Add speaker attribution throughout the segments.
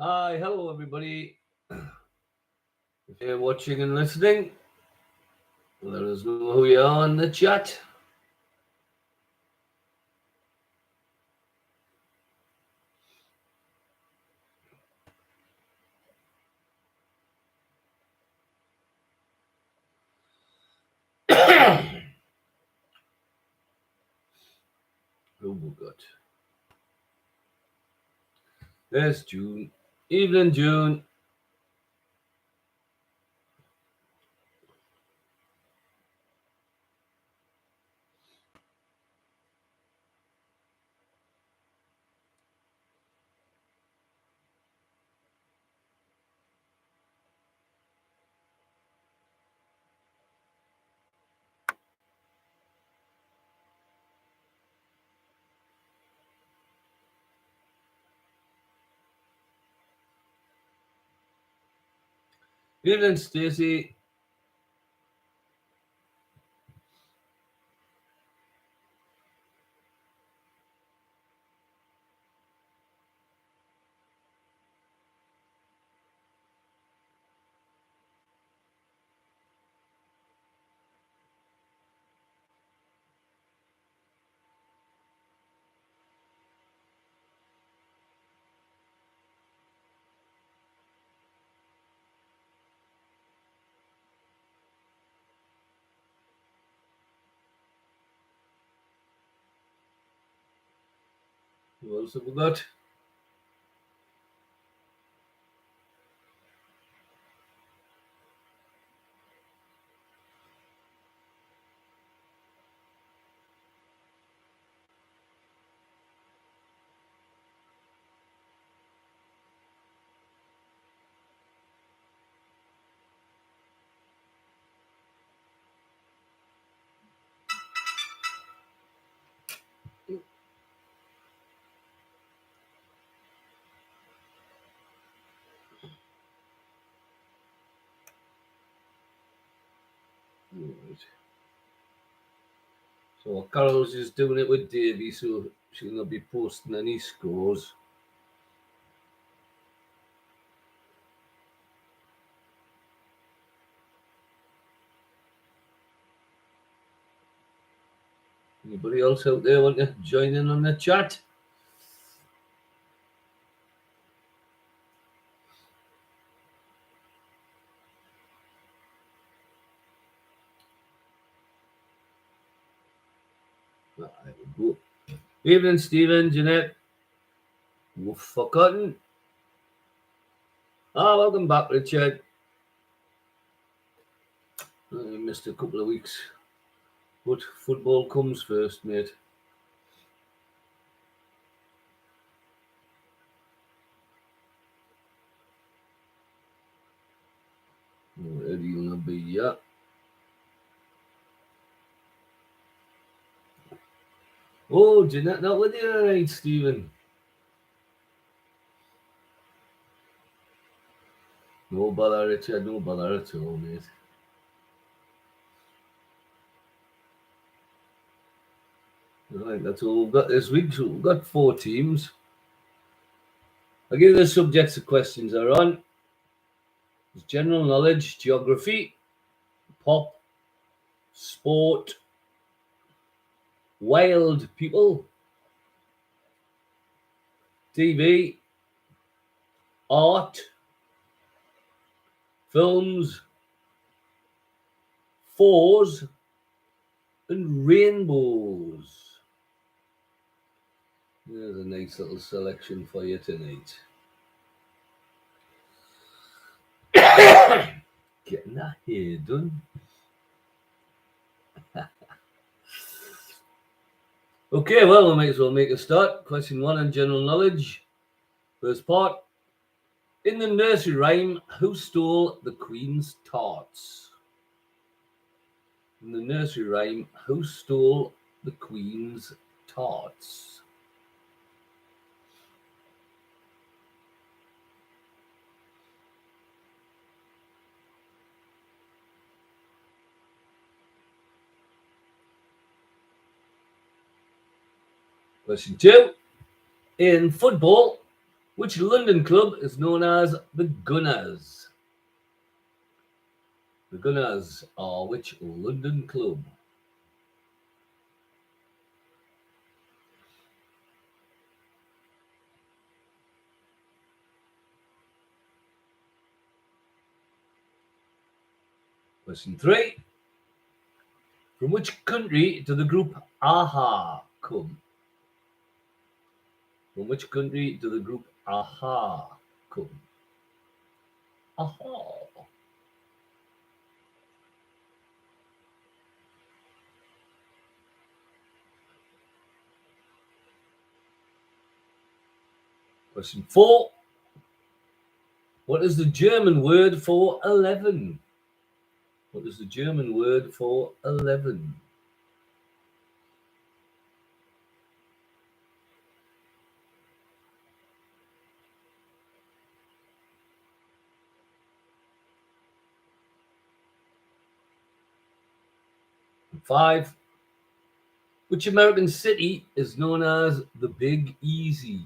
Speaker 1: Hi, hello everybody. If you're watching and listening, let us know who you are in the chat. Who we got? There's June. Evening, June. Evening, Stacey. Who else have we got? Right. So Carol's just doing it with Davey, so she'll not be posting any scores. Anybody else out there want to join in on the chat? There we go. Evening, Stephen, Jeanette. We've forgotten. Welcome back, Richard. I missed a couple of weeks. But football comes first, mate. Where do you want to be? Yeah. Oh, Jeanette, not with you tonight, Stephen. No bother, Richard. No bother at all, mate. Right, that's all we've got this week. So we've got 4 teams. I'll give you the subjects the questions are on. There's general knowledge, geography, pop, sport, wild people, TV, art, films, fours, and rainbows. There's a nice little selection for you tonight. Getting that hair done. Okay, well, we might as well make a start. Question 1 on general knowledge. First part. In the nursery rhyme, who stole the Queen's tarts? In the nursery rhyme, who stole the Queen's tarts? Question 2. In football, Which London club is known as the Gunners? The Gunners are which London club? Question 3. From which country do the group AHA come? From which country do the group AHA come? AHA. Question 4. What is the German word for 11? What is the German word for 11? And 5. Which American city is known as the Big Easy?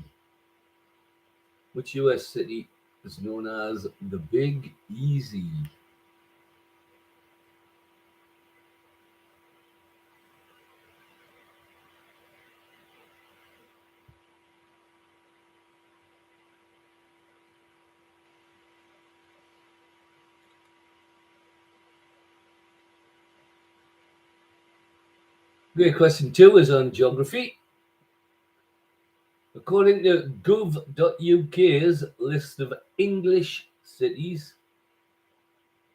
Speaker 1: Which US city is known as the Big Easy? Okay, question 2 is on geography. According to gov.uk's list of English cities,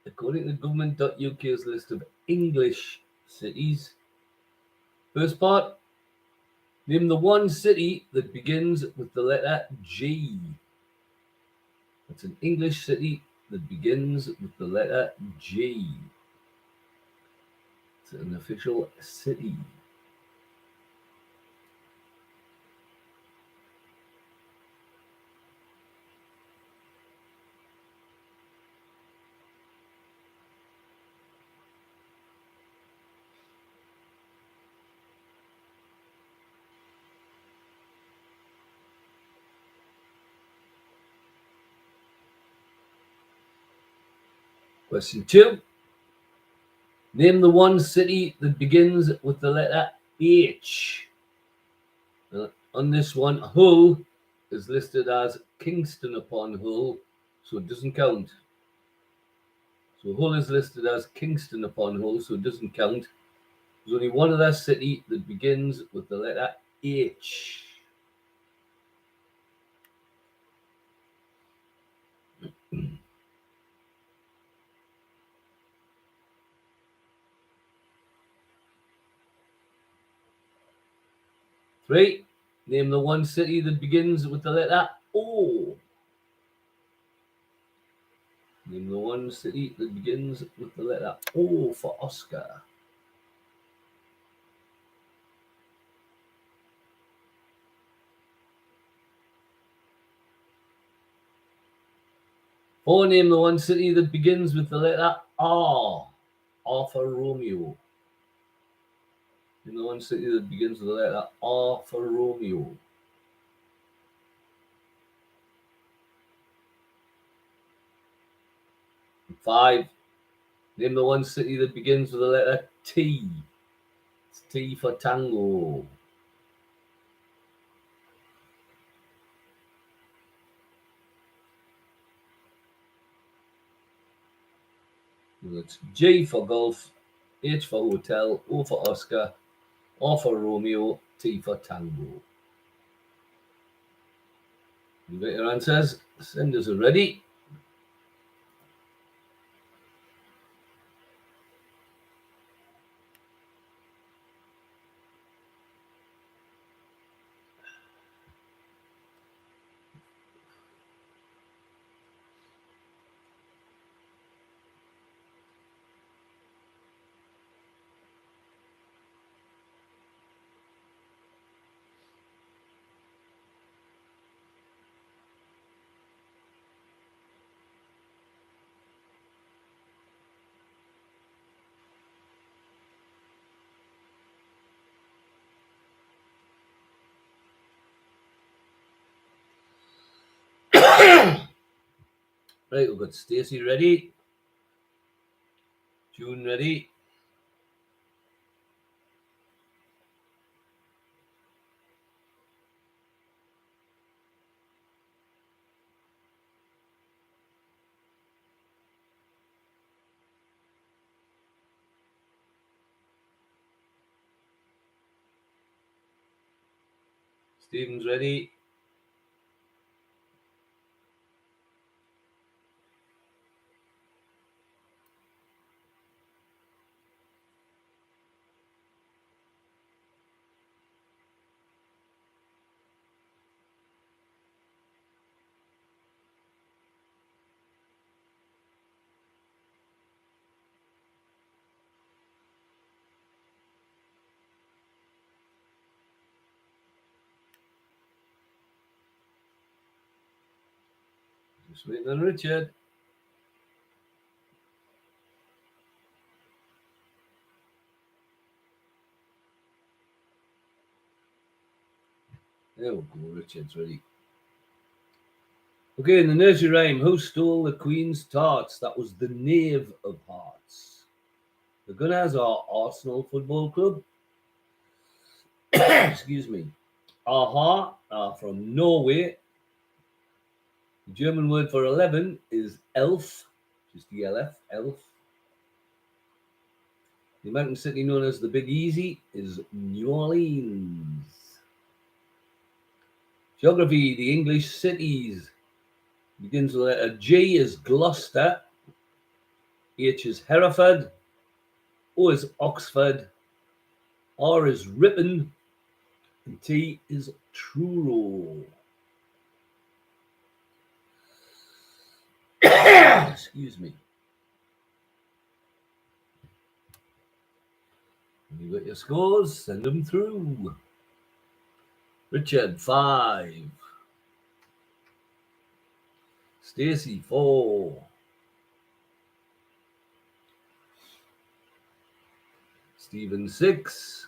Speaker 1: according to government.uk's list of English cities, first part, name the one city that begins with the letter G. It's an English city that begins with the letter G. It's an official city. Question 2. Name the one city that begins with the letter H. On this one, Hull is listed as Kingston upon Hull, so it doesn't count. So Hull is listed as Kingston upon Hull, so it doesn't count. There's only one other city that begins with the letter H. Three. Name the one city that begins with the letter O. Name the one city that begins with the letter O for Oscar. Four. Name the one city that begins with the letter R. R for Romeo. Name the one city that begins with the letter R for Romeo. Five. Name the one city that begins with the letter T. It's T for Tango. It's G for golf, H for hotel, O for Oscar, R for Romeo, T for Tango. You got your answers? Senders are ready. Right, we've got Stacey ready. June ready. Stephen's ready. Just waiting on Richard. There we go, Richard's ready. Okay, in the nursery rhyme, who stole the Queen's tarts? That was the Knave of Hearts. The Gunners are Arsenal Football Club. Excuse me. Aha are from Norway. The German word for 11 is elf, just ELF, elf. The American city known as the Big Easy is New Orleans. Geography, the English cities. Begins with a G is Gloucester, H is Hereford, O is Oxford, R is Ripon, and T is Truro. Excuse me. You got your scores, send them through. Richard, 5. Stacey, 4. Stephen, 6.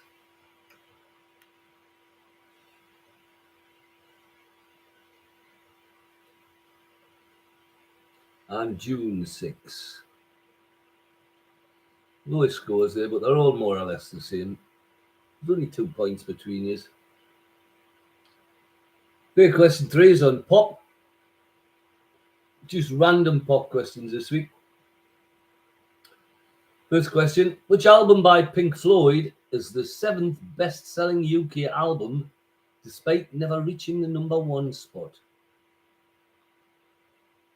Speaker 1: And June, 6. Lowest scores there, but they're all more or less the same. There's only 2 points between you. Okay, question 3 is on pop. Just random pop questions this week. First question, which album by Pink Floyd is the 7th best-selling UK album despite never reaching the #1 spot?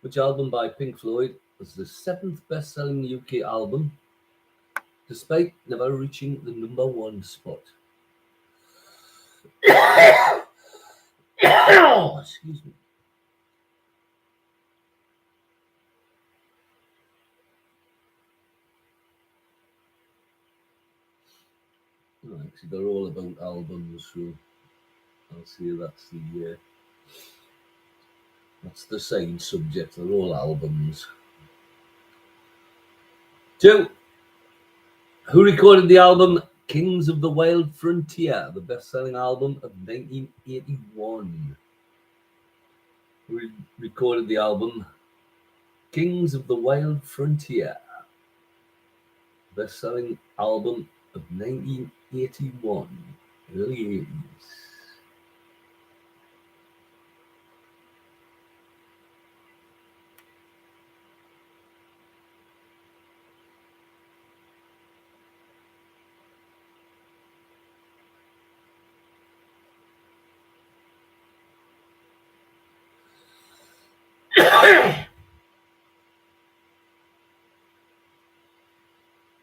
Speaker 1: Which album by Pink Floyd was the 7th best-selling UK album despite never reaching the #1 spot? Excuse me. Oh, actually, they're all about albums, so I'll say that's the same subject. They're all albums. 2. Who recorded the album Kings of the Wild Frontier, the best-selling album of 1981? Who recorded the album Kings of the Wild Frontier, best-selling album of 1981, early 80s?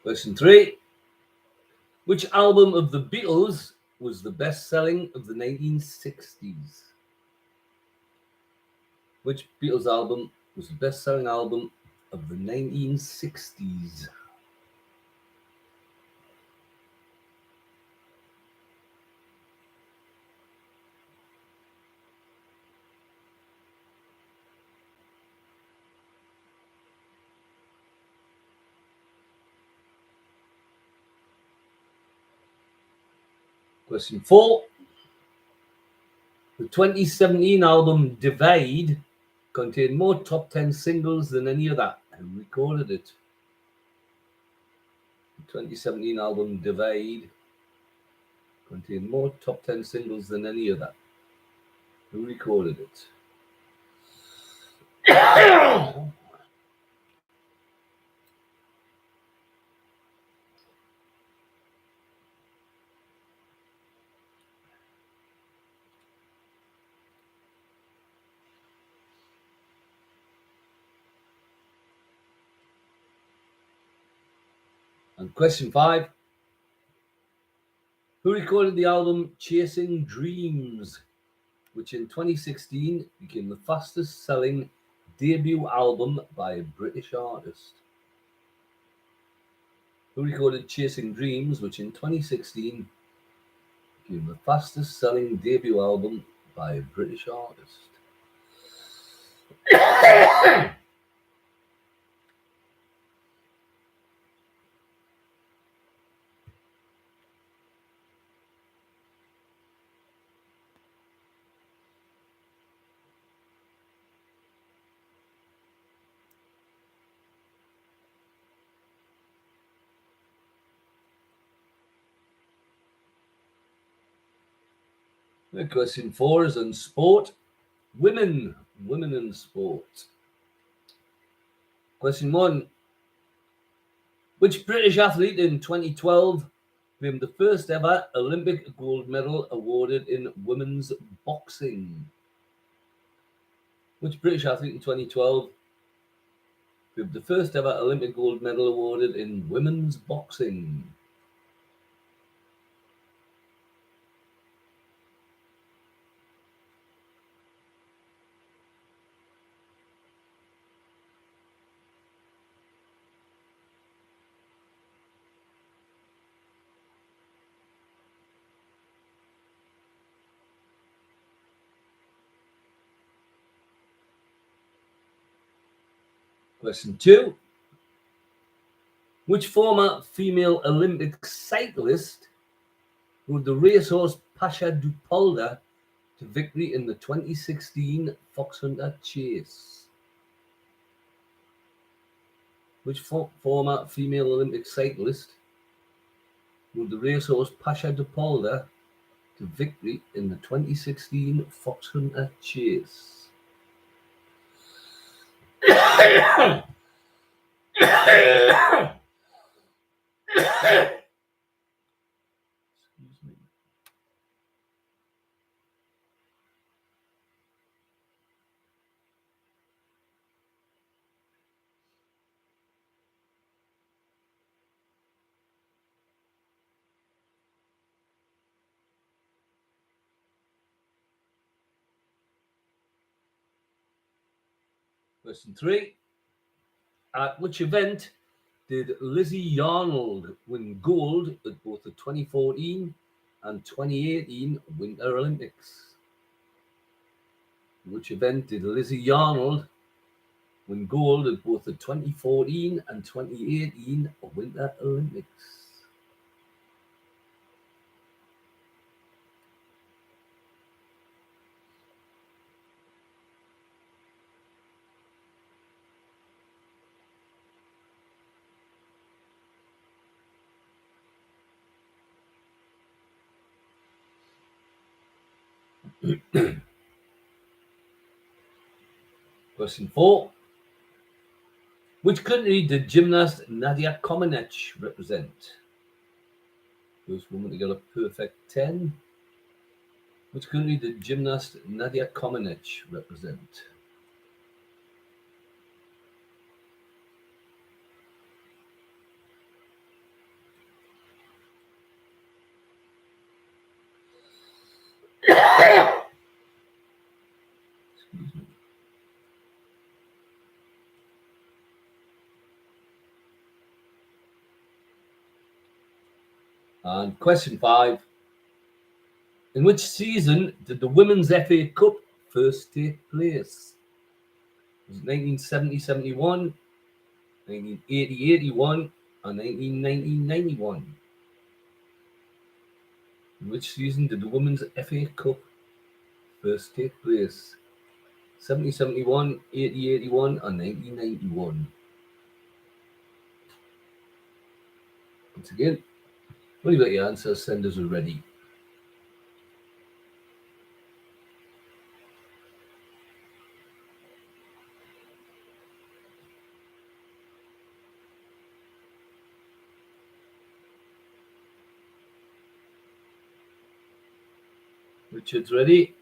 Speaker 1: Question 3. Which album of the Beatles was the best-selling of the 1960s? Which Beatles album was the best-selling album of the 1960s? Question 4. The 2017 album Divide contained more top 10 singles than any other. Who recorded it? The 2017 album Divide contained more top 10 singles than any other. Who recorded it? And question 5. Who recorded the album Chasing Dreams, which in 2016 became the fastest selling debut album by a British artist? Who recorded Chasing Dreams, which in 2016 became the fastest selling debut album by a British artist? Question 4 is on sport. Women in sport. Question 1. Which British athlete in 2012 claimed the first ever Olympic gold medal awarded in women's boxing? Which British athlete in 2012 claimed the first ever Olympic gold medal awarded in women's boxing? Question 2. Which former female Olympic cyclist rode the racehorse Pasha Dupolda to victory in the 2016 Foxhunter Chase? Which former female Olympic cyclist rode the racehorse Pasha Dupolda to victory in the 2016 Foxhunter Chase? Excuse me. Question 3. At which event did Lizzie Yarnold win gold at both the 2014 and 2018 Winter Olympics? Which event did Lizzie Yarnold win gold at both the 2014 and 2018 Winter Olympics? Question 4. Which country did gymnast Nadia Comaneci represent? First woman to get a perfect 10. Which country did gymnast Nadia Comaneci represent? Excuse me. And question 5. In which season did the Women's FA Cup first take place? Was it 1970-71, 1980-81, or 1990-91? In which season did the Women's FA Cup first take place? 70, 71, 80, 81, and 1991. Once again, when you got your answers, send us a ready. Richard's ready.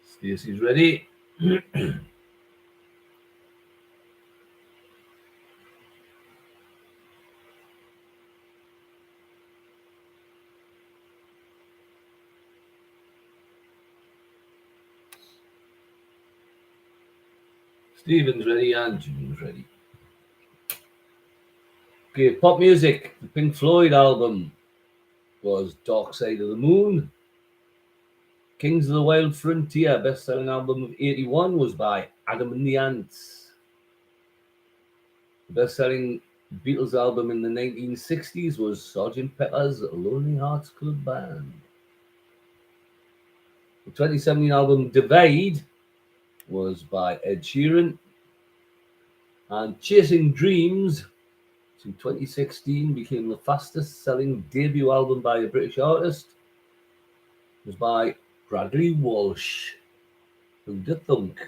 Speaker 1: Stacey's ready. Stephen's ready and June's ready. Okay, pop music. The Pink Floyd album was Dark Side of the Moon. Kings of the Wild Frontier, best-selling album of 81, was by Adam and the Ants. The best-selling Beatles album in the 1960s was Sgt. Pepper's Lonely Hearts Club Band. The 2017 album Divide was by Ed Sheeran. And Chasing Dreams, in 2016, became the fastest-selling debut album by a British artist. It was by Bradley Walsh. Who'd have thunk?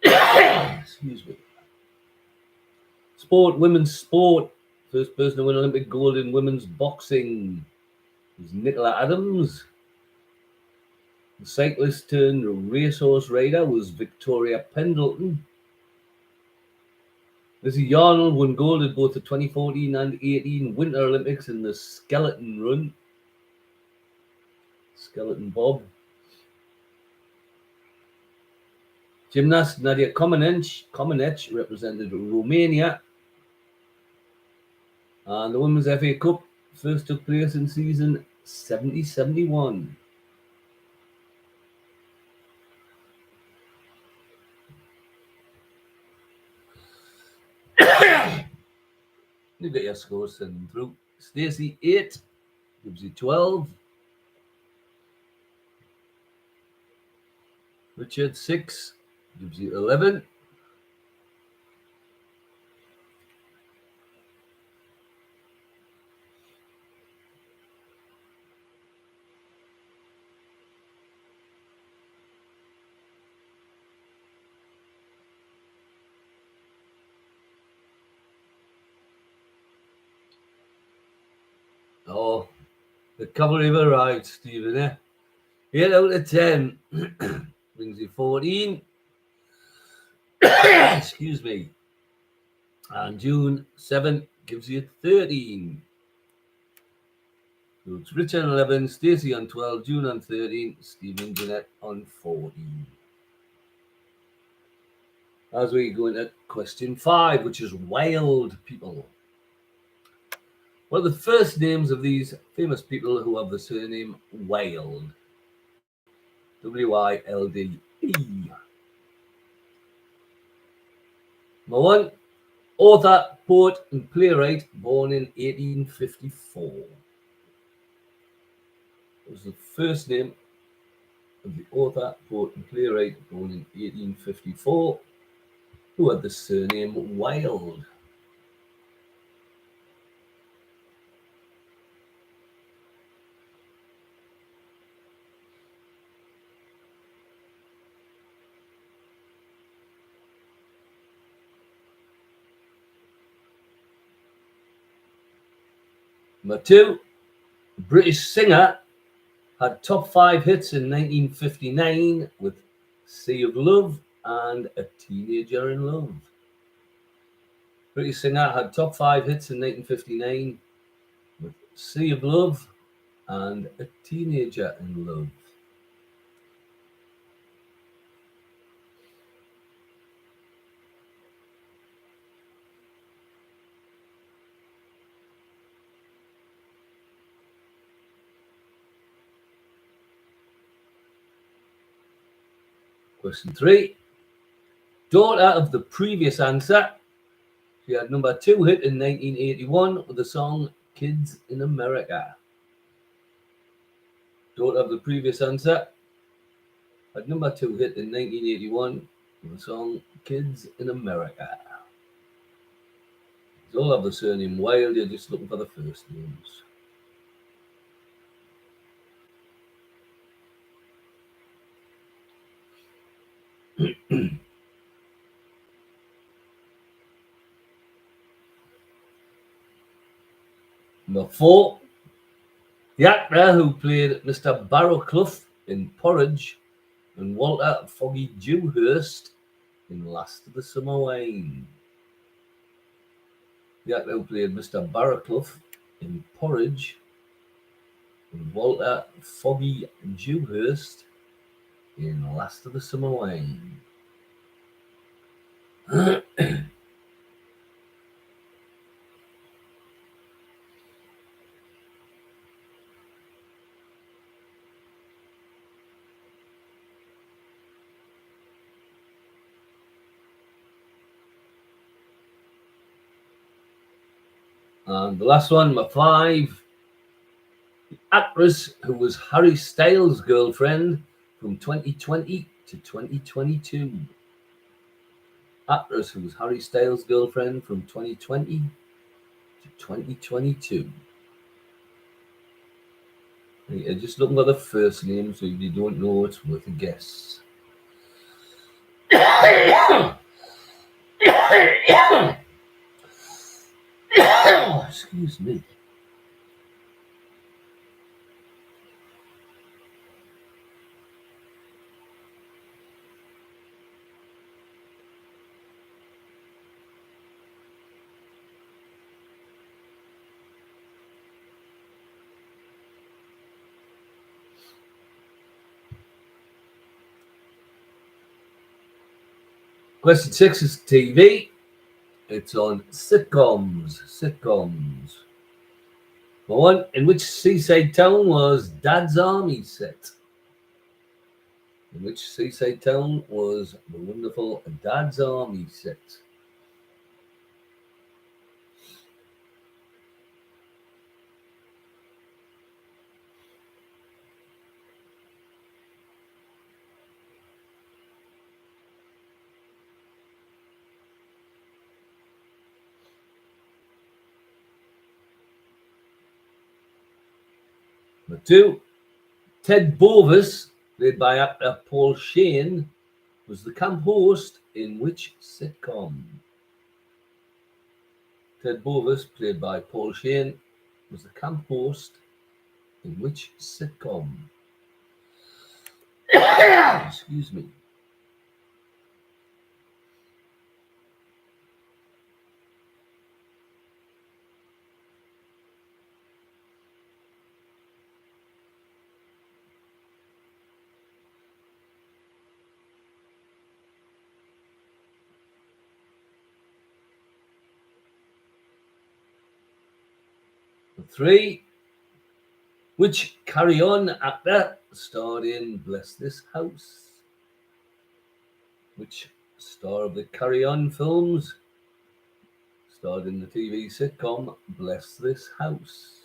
Speaker 1: Excuse me. Sport, women's sport. First person to win Olympic gold in women's boxing was Nicola Adams. The cyclist turned racehorse rider was Victoria Pendleton. Lizzie Yarnold won gold at both the 2014 and 18 Winter Olympics in the skeleton run. Skeleton bob. Gymnast Nadia Comaneci represented Romania. And the Women's FA Cup first took place in season 70-71. You get your scores, send them through. Stacey 8 gives you 12. Richard 6 gives you 11. Oh, the cavalry have arrived, Stephen. 8 out of 10 brings you 14. Excuse me. And June 7 gives you 13. So it's Richard on 11, Stacey on 12, June on 13, Stephen Jeanette on 14. As we go into question 5, which is wild people. What are the first names of these famous people who have the surname Wilde? W-I-L-D-E. Number 1, author, poet, and playwright, born in 1854. It was the first name of the author, poet, and playwright, born in 1854, who had the surname Wilde. Number 2, a British singer, had top 5 hits in 1959 with Sea of Love and A Teenager in Love. British singer had top 5 hits in 1959 with Sea of Love and A Teenager in Love. Question 3. Daughter of the previous answer, she had number 2 hit in 1981 with the song Kids in America. Daughter of the previous answer had number 2 hit in 1981 with the song Kids in America. They all have the surname Wilde, you're just looking for the first names. Number 4, the actor who played Mr. Barrowclough in Porridge and Walter Foggy Dewhurst in Last of the Summer Wine. The actor who played Mr. Barrowclough in Porridge and Walter Foggy Dewhurst in Last of the Summer Wine. And the last one, number 5, the actress who was Harry Styles' girlfriend from 2020 to 2022. Actress who was Harry Styles' girlfriend from 2020 to 2022. You're just looking at the first name, so if you don't know, it's worth a guess. Excuse me. Question 6 is TV. It's on sitcoms. For one, in which seaside town was Dad's Army set? In which seaside town was the wonderful Dad's Army set? Number 2, Ted Bovis, played by actor Paul Shane, was the camp host in which sitcom? Ted Bovis, played by Paul Shane, was the camp host in which sitcom? Excuse me. Number 3, which Carry On actor starred in Bless This House? Which star of the Carry On films starred in the TV sitcom Bless This House?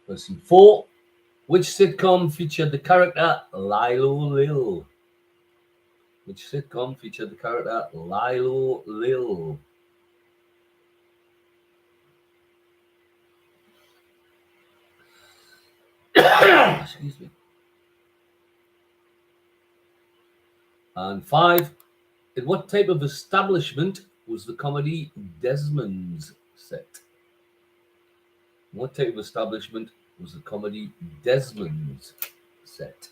Speaker 1: Question 4, which sitcom featured the character Lilo Lil? Which sitcom featured the character Lilo Lil? Excuse me. And 5, in what type of establishment was the comedy Desmond's set? What type of establishment was the comedy Desmond's set?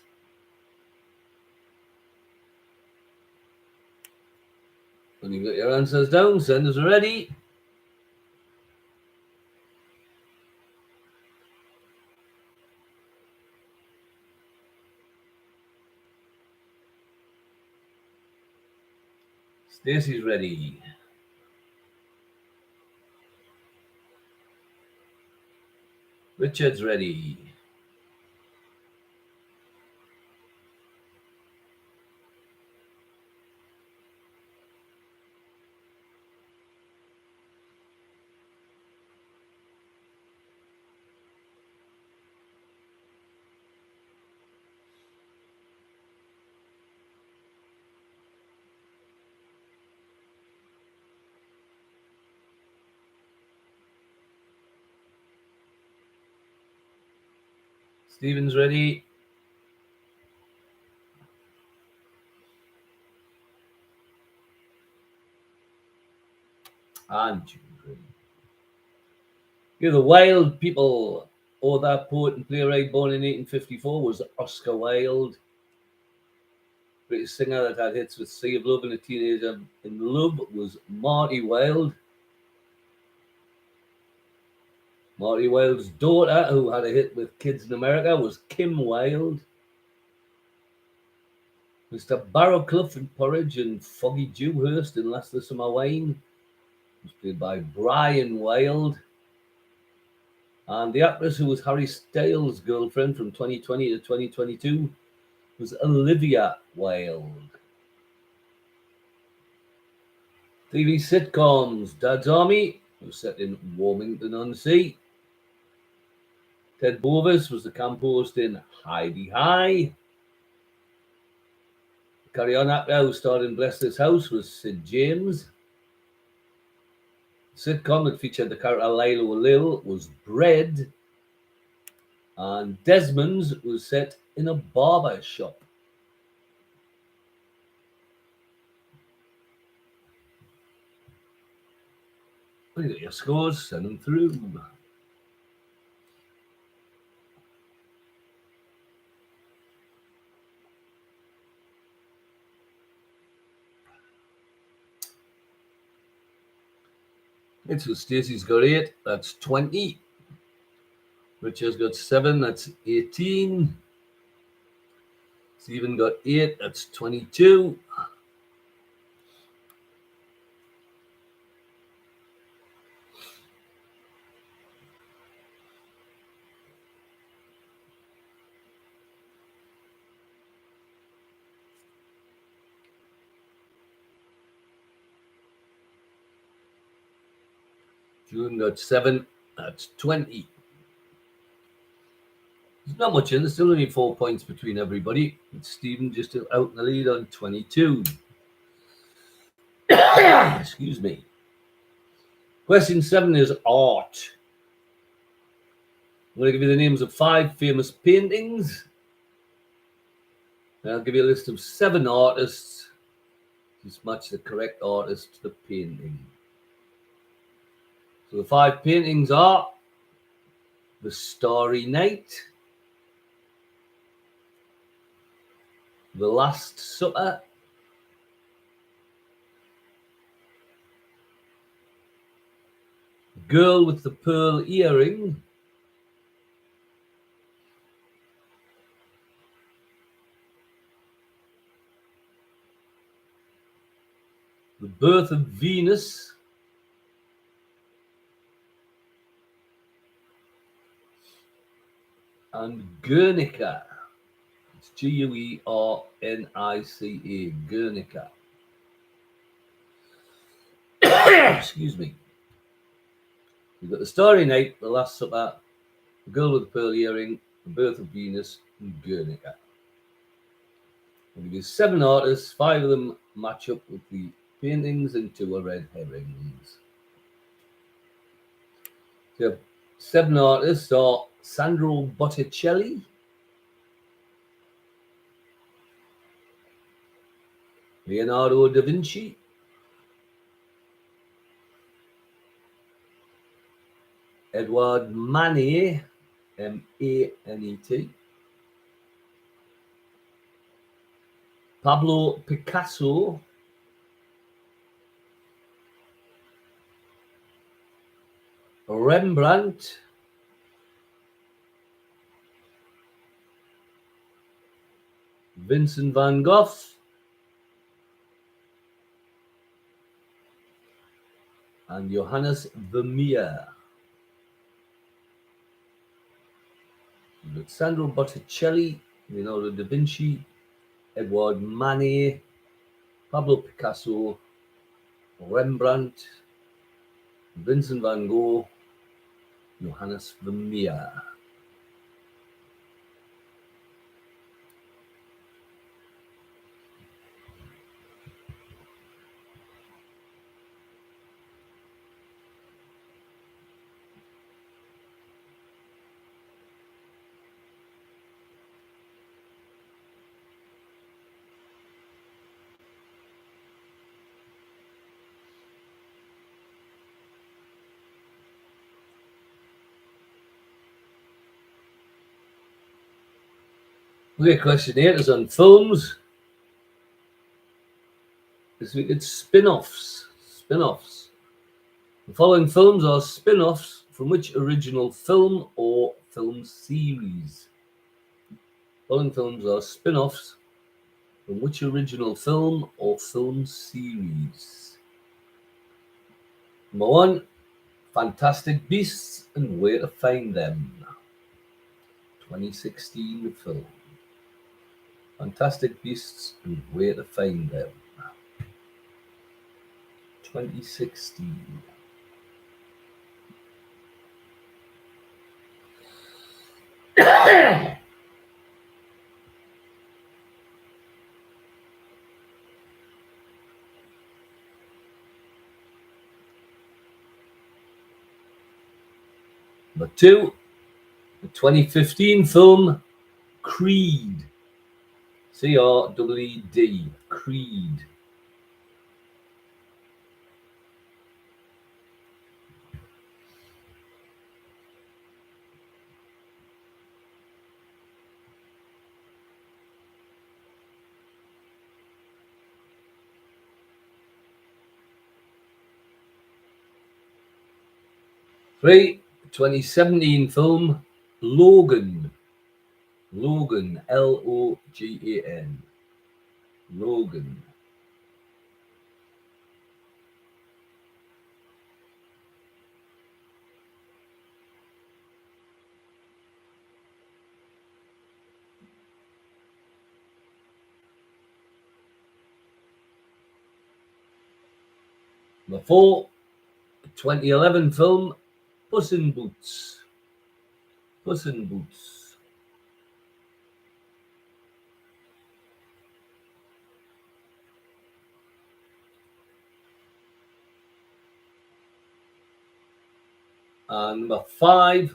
Speaker 1: When you got your answers down, senders are ready. Stacey's ready. Richard's ready. Stephen's ready. And June's ready. Yeah, the Wilde people, author, poet, and playwright born in 1854 was Oscar Wilde. British singer that had hits with Sea of Love and A Teenager in Love was Marty Wilde. Marty Wilde's daughter, who had a hit with Kids in America, was Kim Wilde. Mr. Barrowclough in Porridge and Foggy Dewhurst in Last of the Summer Wine was played by Brian Wilde. And the actress who was Harry Styles' girlfriend from 2020 to 2022 was Olivia Wilde. TV sitcoms: Dad's Army was set in Warmington-on-Sea. Ted Bovis was the camp host in Hi-de-Hi. The Carry On actor who starred in Bless This House was Sid James. The sitcom that featured the character Lilo Lil was Bread. And Desmond's was set in a barber shop. Look at your scores, send them through. It's so Stacey's got 8, that's 20. Richard's got 7, that's 18. Stephen got 8, that's 22. June got 7, that's 20. There's not much in, there's still only 4 points between everybody. It's Stephen just out in the lead on 22. Excuse me. Question 7 is art. I'm going to give you the names of 5 famous paintings. And I'll give you a list of 7 artists. Just match the correct artist to the painting. So the 5 paintings are The Starry Night, The Last Supper, Girl with the Pearl Earring, The Birth of Venus, and Guernica. It's Guernica, Guernica. Excuse me. We've got The Starry Night, The Last Supper, The Girl with the Pearl Earring, The Birth of Venus, and Guernica. I'll give you 7 artists, 5 of them match up with the paintings, and 2 are red herrings. So 7 artists are Sandro Botticelli, Leonardo da Vinci, Edouard Manet, M-A-N-E-T, Pablo Picasso, Rembrandt, Vincent van Gogh, and Johannes Vermeer. Alessandro Botticelli, Leonardo da Vinci, Edouard Manet, Pablo Picasso, Rembrandt, Vincent van Gogh, Johannes Vermeer. Okay, question 8 is on films. This week it's spin-offs. Spin-offs. The following films are spin-offs from which original film or film series? Following films are spin-offs from which original film or film series? Number 1, Fantastic Beasts and Where to Find Them. 2016 film. Fantastic Beasts and Where to Find Them. 2016. Number 2, the 2015 film Creed. C-R-E-E-D. Creed. Three, 2017 film Logan. Logan. Logan. Logan. Number 4, 2011 film Puss in Boots. Puss in Boots. And number 5,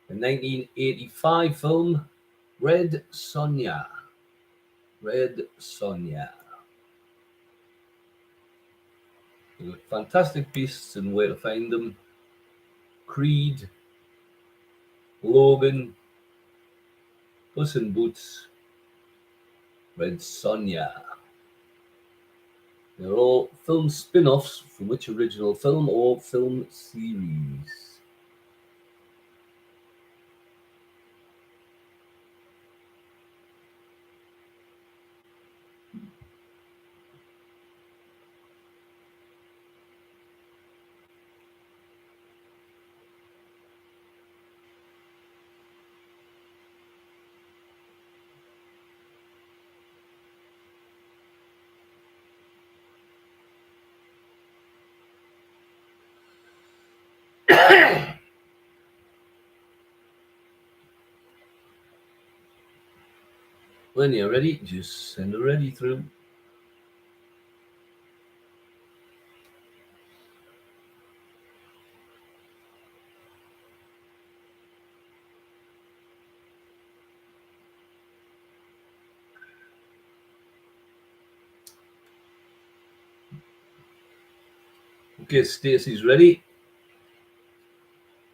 Speaker 1: the 1985 film Red Sonja. Red Sonja. Fantastic Beasts and Where to Find Them. Creed. Logan. Puss in Boots. Red Sonja. They're all film spin-offs from which original film or film series? When you're ready, just send a ready through. Okay, Stacey's ready.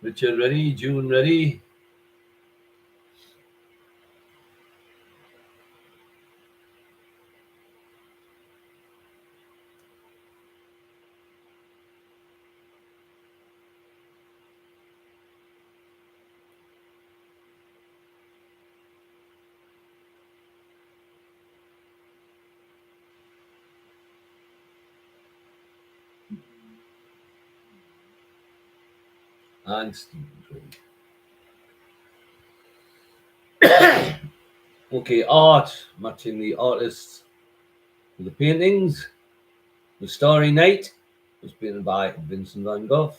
Speaker 1: Richard ready. June ready. and Stephen Crowley. Okay, art, matching the artists with the paintings. The Starry Night was painted by Vincent van Gogh.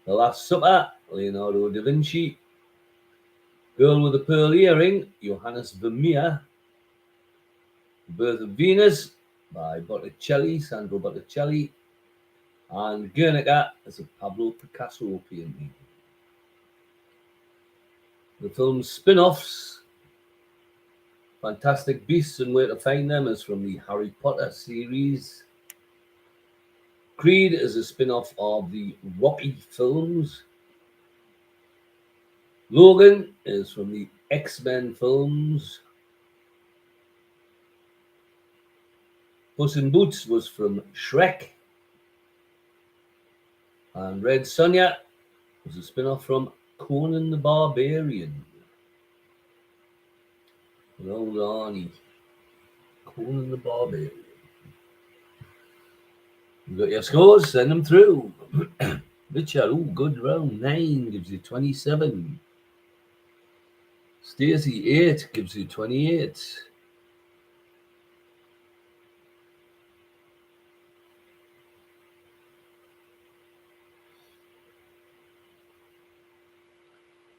Speaker 1: The Last Supper, Leonardo da Vinci. Girl with a Pearl Earring, Johannes Vermeer. The Birth of Venus by Botticelli, Sandro Botticelli. And Guernica is a Pablo Picasso painting. The film's spin-offs, Fantastic Beasts and Where to Find Them, is from the Harry Potter series. Creed is a spin-off of the Rocky films. Logan is from the X-Men films. Puss in Boots was from Shrek. And Red Sonja was a spin-off from Conan the Barbarian. With old Arnie. Conan the Barbarian. You got your scores, send them through. Richard, good round. 9 gives you 27. Stacey, 8 gives you 28.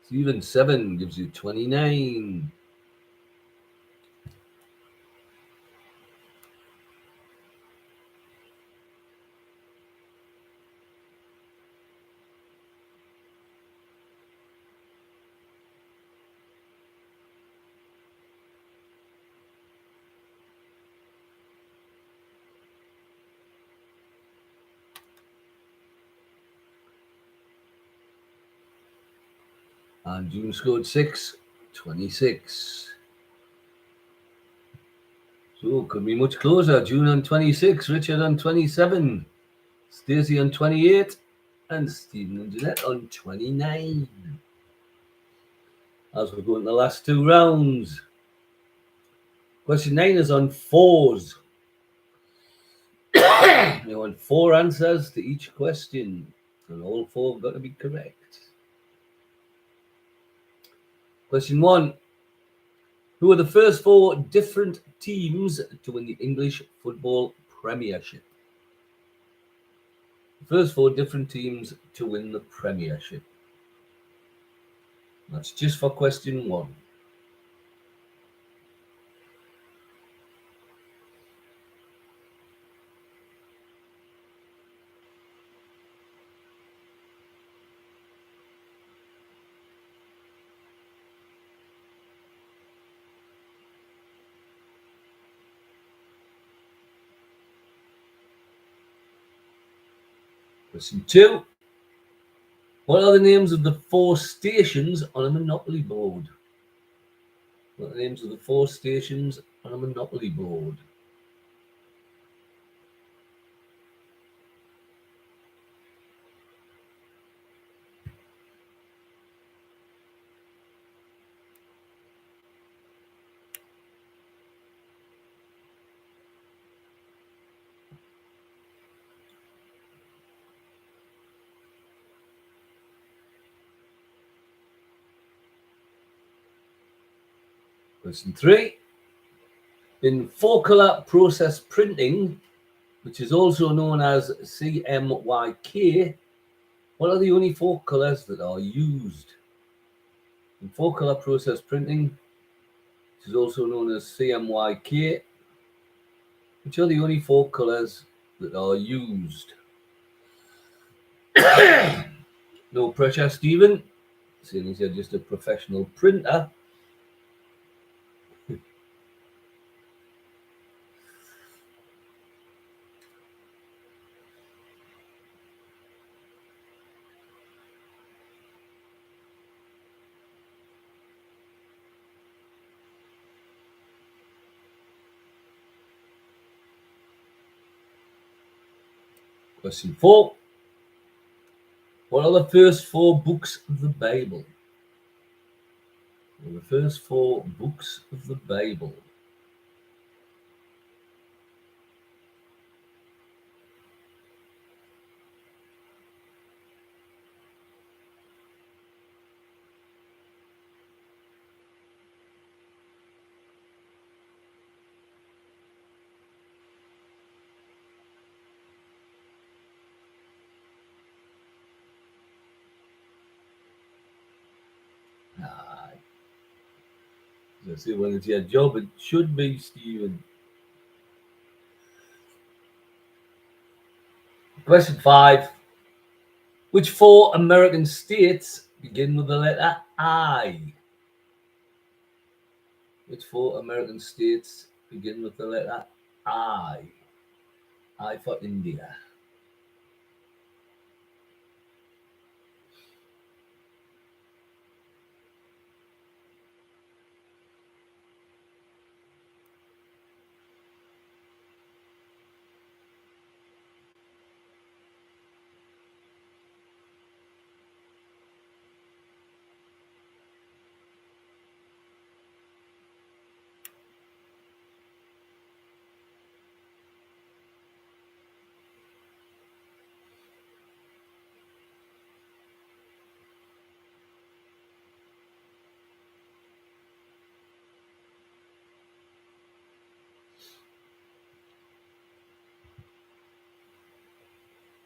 Speaker 1: Stephen, 7 gives you 29. And June scored 6, 26. So could be much closer. June on 26, Richard on 27, Stacey on 28, and Stephen and Jeanette on 29. As we go in the last 2 rounds. Question 9 is on 4s. You want 4 answers to each question, and all 4 have got to be correct. Question 1. Who are the first 4 different teams to win the English Football Premiership? The first 4 different teams to win the Premiership. That's just for question 1. Question 2. What are the names of the 4 stations on a Monopoly board? What are the names of the 4 stations on a Monopoly board? Question 3. In 4-color process printing, which is also known as CMYK, what are the only 4 colors that are used? In 4-color process printing, which is also known as CMYK, which are the only 4 colors that are used? No pressure, Stephen, seeing as you're just a professional printer. Question 4. What are the first 4 books of the Bible? What are the first 4 books of the Bible? As I say, when it's your job, it should be, Stephen. Question 5. Which 4 American states begin with the letter I? Which 4 American states begin with the letter I? I for India.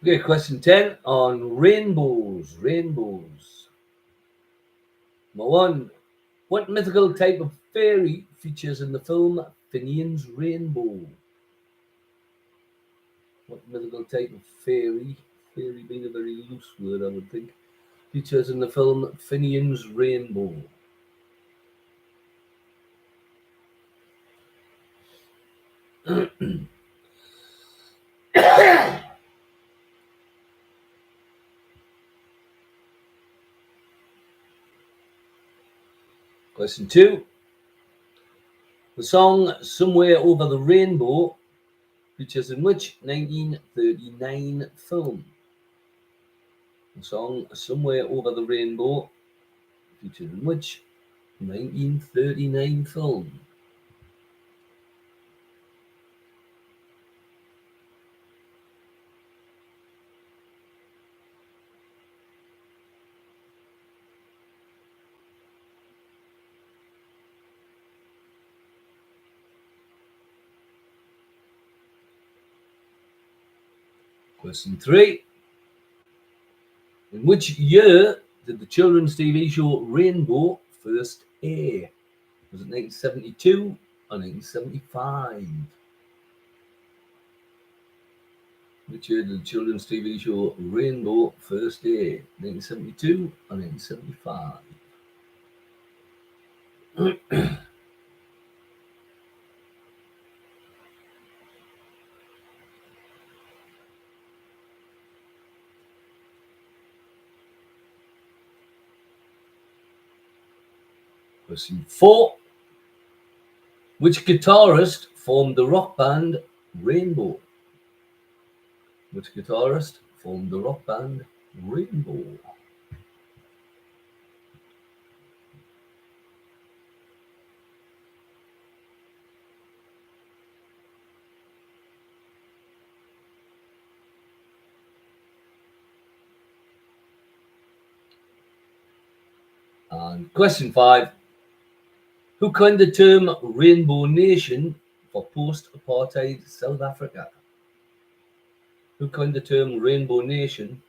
Speaker 1: Okay, question 10 on rainbows. Rainbows. Number 1. What mythical type of fairy features in the film Finian's Rainbow? What mythical type of fairy being a very loose word, I would think, features in the film Finian's Rainbow? Question 2. The song Somewhere Over the Rainbow features in which 1939 film? The song Somewhere Over the Rainbow features in which 1939 film? Question 3. In which year did the children's TV show Rainbow first air? Was it 1972 or 1975? Which year did the children's TV show Rainbow first air? 1972 or 1975? Question 4. Which guitarist formed the rock band Rainbow? Which guitarist formed the rock band Rainbow? And question 5. Who coined the term Rainbow Nation for post-apartheid South Africa? Who coined the term Rainbow Nation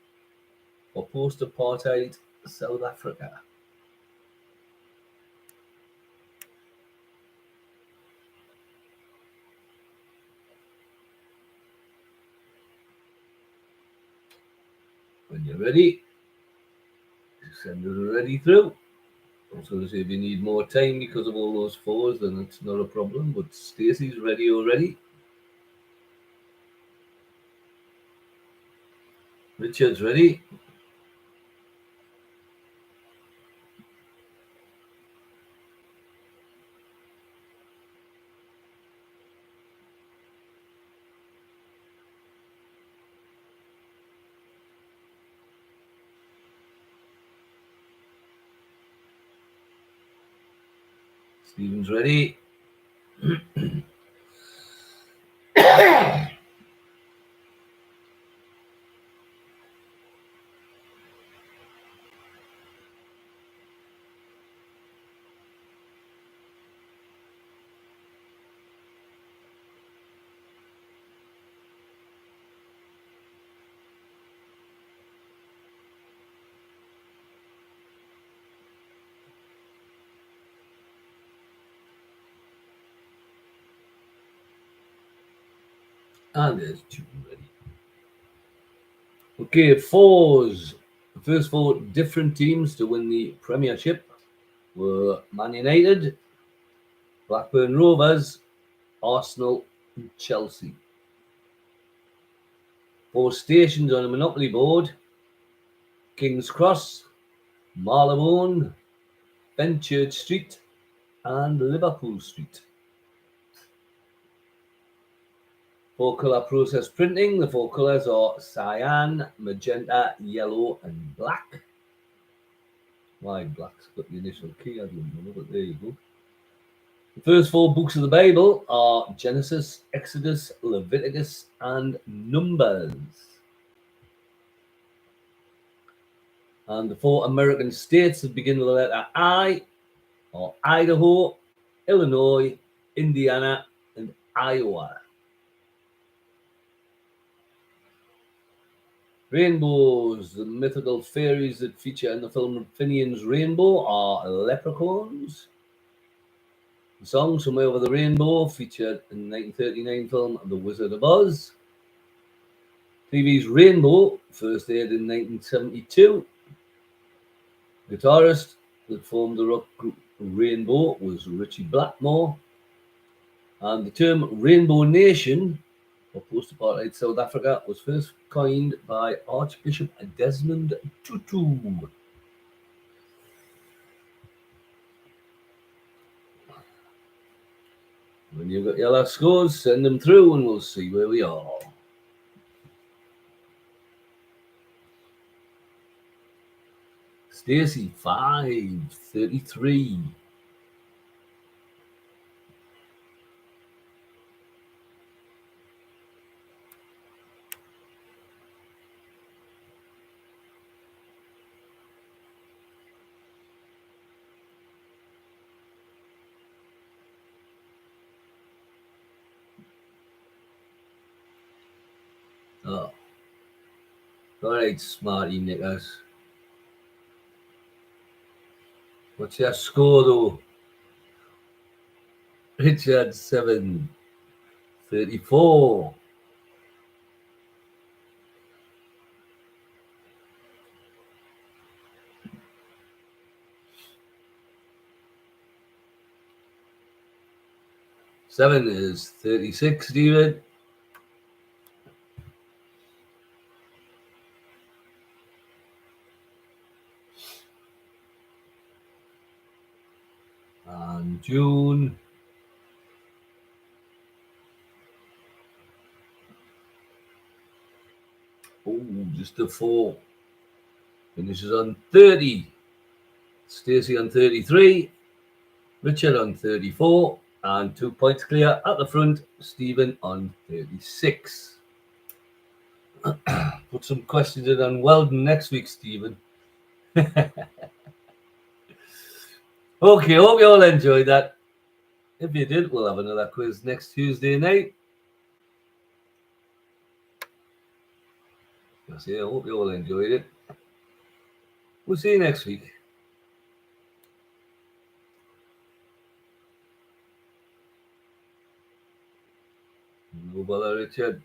Speaker 1: for post-apartheid South Africa? When you're ready, send it already through. Also, if you need more time because of all those 4s, then it's not a problem. But Stacey's ready already. Richard's ready. Stephen's ready. And there's June ready. Okay, fours. The first four different teams to win the Premiership were Man United, Blackburn Rovers, Arsenal, and Chelsea. Four stations on the Monopoly board: King's Cross, Marylebone, Fenchurch Street, and Liverpool Street. Four-colour process printing. The four colours are cyan, magenta, yellow, and black. Why black's got the initial key? I don't know, but there you go. The first four books of the Bible are Genesis, Exodus, Leviticus, and Numbers. And the four American states that begin with the letter I are Idaho, Illinois, Indiana, and Iowa. Rainbows. The mythical fairies that feature in the film Finian's Rainbow are leprechauns. The song Somewhere Over the Rainbow featured in the 1939 film The Wizard of Oz. TV's Rainbow first aired in 1972. The guitarist that formed the rock group Rainbow was Richie Blackmore. And the term Rainbow Nation, or post-apartheid South Africa, was first coined by Archbishop Desmond Tutu. When you've got your last scores, send them through and we'll see where we are. Stacey, 533. Oh. All right, smarty knickers. What's your score, though? Richard, 734. Seven is 36, David. And June. Oh, just a 4. Finishes on 30. Stacey on 33. Richard on 34. And 2 points clear at the front. Stephen on 36. Put some questions in on Weldon next week, Stephen. Okay, hope you all enjoyed that. If you did, we'll have another quiz next Tuesday night. I hope you all enjoyed it. We'll see you next week. No bother, Richard.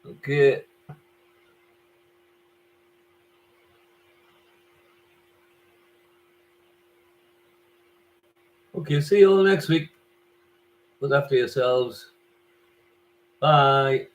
Speaker 1: Okay. Okay, see you all next week. Look after yourselves. Bye.